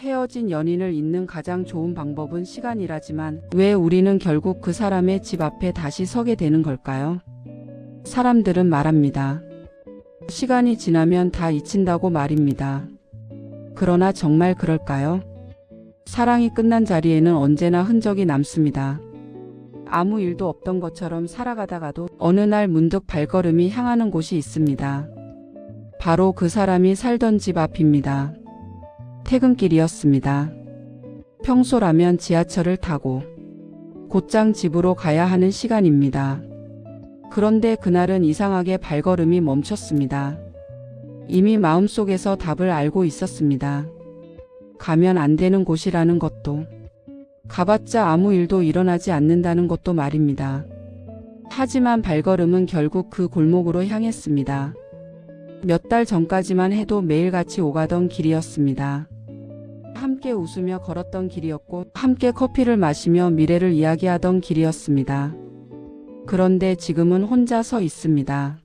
헤어진 연인을 잊는 가장 좋은 방법은 시간이라지만 왜 우리는 결국 그 사람의 집 앞에 다시 서게 되는 걸까요? 사람들은 말합니다. 시간이 지나면 다 잊힌다고 말입니다. 그러나 정말 그럴까요? 사랑이 끝난 자리에는 언제나 흔적이 남습니다. 아무 일도 없던 것처럼 살아가다가도 어느 날 문득 발걸음이 향하는 곳이 있습니다. 바로 그 사람이 살던 집 앞입니다. 퇴근길이었습니다. 평소라면 지하철을 타고 곧장 집으로 가야 하는 시간입니다. 그런데 그날은 이상하게 발걸음이 멈췄습니다. 이미 마음속에서 답을 알고 있었습니다. 가면 안 되는 곳이라는 것도, 가봤자 아무 일도 일어나지 않는다는 것도 말입니다. 하지만 발걸음은 결국 그 골목으로 향했습니다. 몇 달 전까지만 해도 매일같이 오가던 길이었습니다. 함께 웃으며 걸었던 길이었고 함께 커피를 마시며 미래를 이야기하던 길이었습니다. 그런데 지금은 혼자 서 있습니다.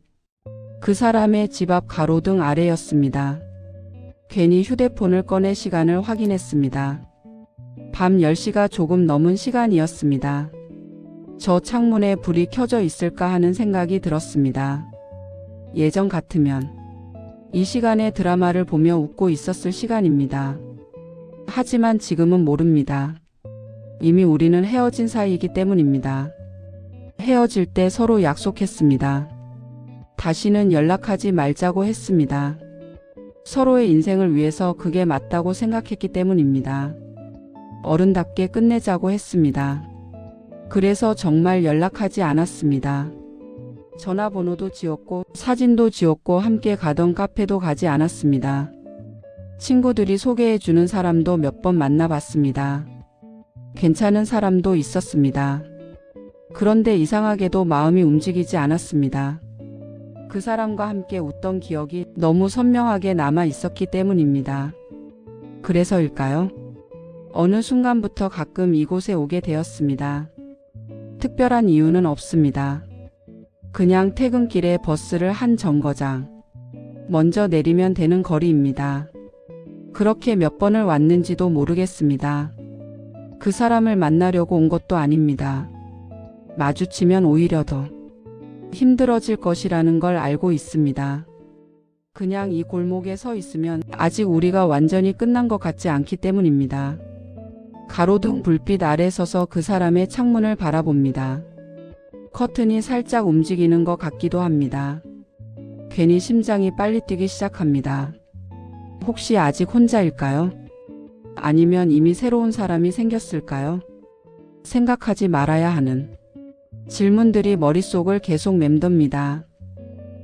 그 사람의 집 앞 가로등 아래였습니다. 괜히 휴대폰을 꺼내 시간을 확인했습니다. 밤 10시가 조금 넘은 시간이었습니다. 저 창문에 불이 켜져 있을까 하는 생각이 들었습니다. 예전 같으면 이 시간에 드라마를 보며 웃고 있었을 시간입니다. 하지만 지금은 모릅니다. 이미 우리는 헤어진 사이이기 때문입니다. 헤어질 때 서로 약속했습니다. 다시는 연락하지 말자고 했습니다. 서로의 인생을 위해서 그게 맞다고 생각했기 때문입니다. 어른답게 끝내자고 했습니다. 그래서 정말 연락하지 않았습니다. 전화번호도 지웠고 사진도 지웠고 함께 가던 카페도 가지 않았습니다. 친구들이 소개해주는 사람도 몇 번 만나봤습니다. 괜찮은 사람도 있었습니다. 그런데 이상하게도 마음이 움직이지 않았습니다. 그 사람과 함께 웃던 기억이 너무 선명하게 남아 있었기 때문입니다. 그래서일까요? 어느 순간부터 가끔 이곳에 오게 되었습니다. 특별한 이유는 없습니다. 그냥 퇴근길에 버스를 한 정거장 먼저 내리면 되는 거리입니다. 그렇게 몇 번을 왔는지도 모르겠습니다. 그 사람을 만나려고 온 것도 아닙니다. 마주치면 오히려 더 힘들어질 것이라는 걸 알고 있습니다. 그냥 이 골목에 서 있으면 아직 우리가 완전히 끝난 것 같지 않기 때문입니다. 가로등 불빛 아래 서서 그 사람의 창문을 바라봅니다. 커튼이 살짝 움직이는 것 같기도 합니다. 괜히 심장이 빨리 뛰기 시작합니다. 혹시 아직 혼자일까요? 아니면 이미 새로운 사람이 생겼을까요? 생각하지 말아야 하는 질문들이 머릿속을 계속 맴돕니다.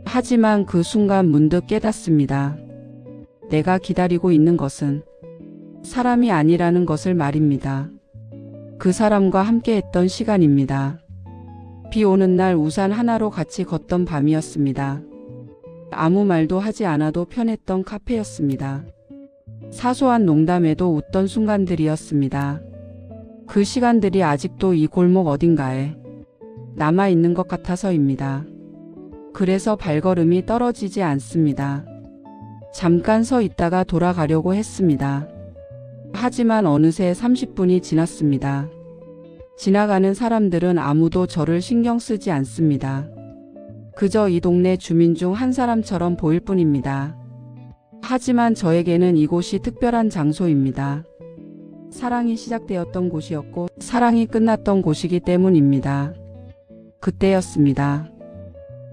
하지만 그 순간 문득 깨닫습니다. 내가 기다리고 있는 것은 사람이 아니라는 것을 말입니다. 그 사람과 함께 했던 시간입니다. 비 오는 날 우산 하나로 같이 걷던 밤이었습니다. 아무 말도 하지 않아도 편했던 카페였습니다. 사소한 농담에도 웃던 순간들이었습니다. 그 시간들이 아직도 이 골목 어딘가에 남아있는 것 같아서입니다. 그래서 발걸음이 떨어지지 않습니다. 잠깐 서 있다가 돌아가려고 했습니다. 하지만 어느새 30분이 지났습니다. 지나가는 사람들은 아무도 저를 신경 쓰지 않습니다. 그저 이 동네 주민 중 한 사람처럼 보일 뿐입니다. 하지만 저에게는 이곳이 특별한 장소입니다. 사랑이 시작되었던 곳이었고 사랑이 끝났던 곳이기 때문입니다. 그때였습니다.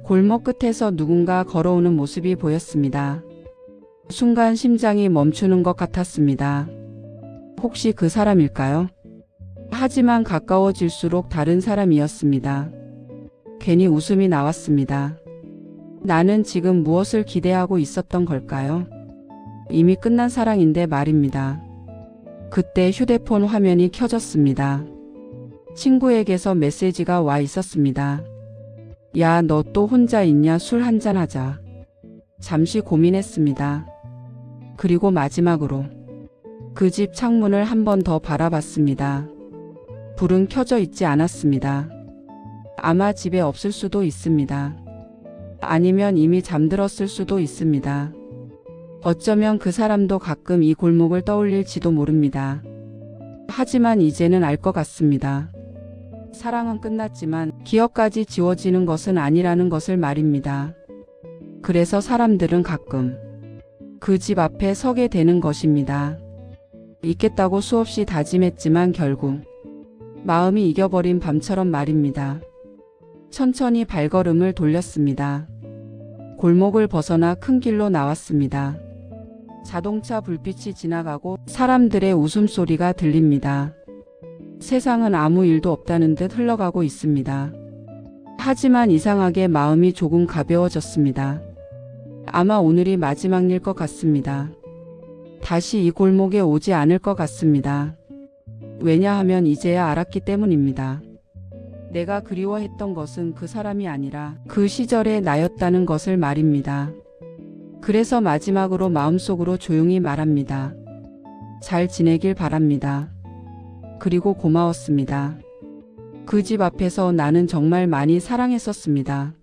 골목 끝에서 누군가 걸어오는 모습이 보였습니다. 순간 심장이 멈추는 것 같았습니다. 혹시 그 사람일까요? 하지만 가까워질수록 다른 사람이었습니다. 괜히 웃음이 나왔습니다. 나는 지금 무엇을 기대하고 있었던 걸까요? 이미 끝난 사랑인데 말입니다. 그때 휴대폰 화면이 켜졌습니다. 친구에게서 메시지가 와 있었습니다. 야, 너 또 혼자 있냐? 술 한잔 하자. 잠시 고민했습니다. 그리고 마지막으로 그 집 창문을 한 번 더 바라봤습니다. 불은 켜져 있지 않았습니다. 아마 집에 없을 수도 있습니다. 아니면 이미 잠들었을 수도 있습니다. 어쩌면 그 사람도 가끔 이 골목을 떠올릴지도 모릅니다. 하지만 이제는 알 것 같습니다. 사랑은 끝났지만 기억까지 지워지는 것은 아니라는 것을 말입니다. 그래서 사람들은 가끔 그 집 앞에 서게 되는 것입니다. 잊겠다고 수없이 다짐했지만 결국 마음이 이겨버린 밤처럼 말입니다. 천천히 발걸음을 돌렸습니다. 골목을 벗어나 큰 길로 나왔습니다. 자동차 불빛이 지나가고 사람들의 웃음소리가 들립니다. 세상은 아무 일도 없다는 듯 흘러가고 있습니다. 하지만 이상하게 마음이 조금 가벼워졌습니다. 아마 오늘이 마지막 일 것 같습니다. 다시 이 골목에 오지 않을 것 같습니다. 왜냐하면 이제야 알았기 때문입니다. 내가 그리워했던 것은 그 사람이 아니라 그 시절의 나였다는 것을 말입니다. 그래서 마지막으로 마음속으로 조용히 말합니다. 잘 지내길 바랍니다. 그리고 고마웠습니다. 그 집 앞에서 나는 정말 많이 사랑했었습니다.